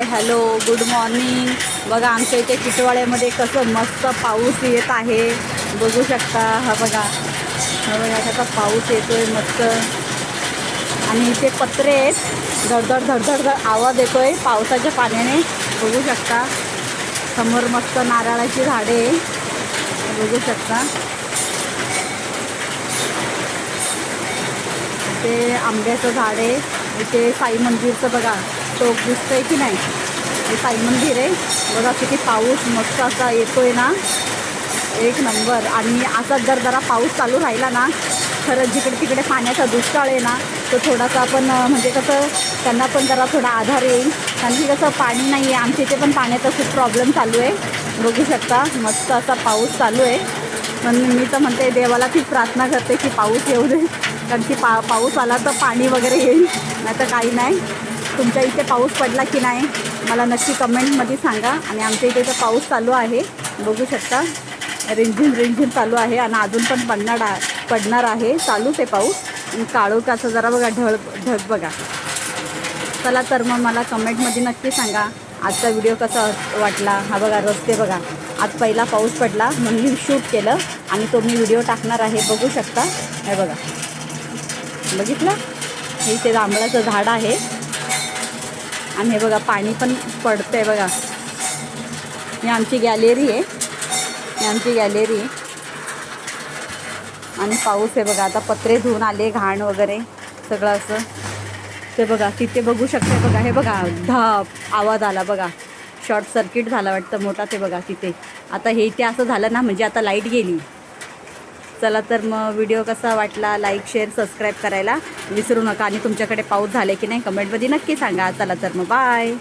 Hello good morning. बघा आमच्या इथे टिटवाळ्यामध्ये कसं मस्त पाऊस येत आहे, बघू शकता. हा बघा कसा पाऊस येतोय मस्त. आणि इथे पत्रे आहेत, धडधड धडधड आवाज येतोय पावसाच्या पाण्याने, बघू शकता. समोर मस्त नारळाची झाडे बघू शकता. इथे आंब्याचं झाड आहे. इथे साई मंदिरचं बघा टोक दिसतंय की नाही, हे साई मंदिर आहे. बघा किती पाऊस मस्त असा येतोय ना, एक नंबर. आणि असाच जर जरा पाऊस चालू राहिला ना, खरंच जिकडे तिकडे पाण्याचा दुष्काळ आहे ना, तो थोडासा आपण म्हणजे कसं त्यांना पण जरा थोडा आधार येईल. कारण की कसं पाणी नाही आहे, आमच्या इथे पण पाण्याचा खूप प्रॉब्लेम चालू आहे, बघू शकता. मस्त असा पाऊस चालू आहे. पण मी तर म्हणते देवाला ती प्रार्थना करते की पाऊस येऊ दे, कारण की पाऊस आला तर पाणी वगैरे येईल, नाही तर काही नाही. तुमच्या इथे पाऊस पडला की नाही मला नक्की कमेंटमध्ये सांगा. आणि आमच्या इथे तर पाऊस चालू आहे, बघू शकता. रिमझिम रिमझिम चालू आहे आणि अजून पण पडणार आहे, चालूच आहे पाऊस. काळोखाचं जरा बघा ढग बघा. चला तर मग मला कमेंटमध्ये नक्की सांगा आजचा व्हिडिओ कसा वाटला. हा बघा रस्ते बघा, आज पहिला पाऊस पडला म्हणून मी शूट केलं आणि तो मी व्हिडिओ टाकणार आहे, बघू शकता. हे बघा, बघितलं, हे इथे जांभळाचं झाड आहे. आणि हे बघा पाणी पण पडतंय बघा. ही आमची गॅलरी आहे, ही आमची गॅलरी. आणि पाऊस आहे बघा, आता पत्रे धुवून आले, घाण वगैरे सगळं असं. ते बघा तिथे बघू शकते बघा, हे बघा धाप आवाज आला बघा, शॉर्ट सर्किट झाला वाटतं मोठा. ते बघा तिथे. आता हे इथे असं झालं ना म्हणजे आता लाईट गेली. चला तर मग व्हिडिओ कसा वाटला लाईक शेअर सबस्क्राईब करायला विसरू नका. आणि तुमच्याकडे पाऊस झाले की नाही कमेंटमध्ये नक्की सांगा. चला तर मग बाय.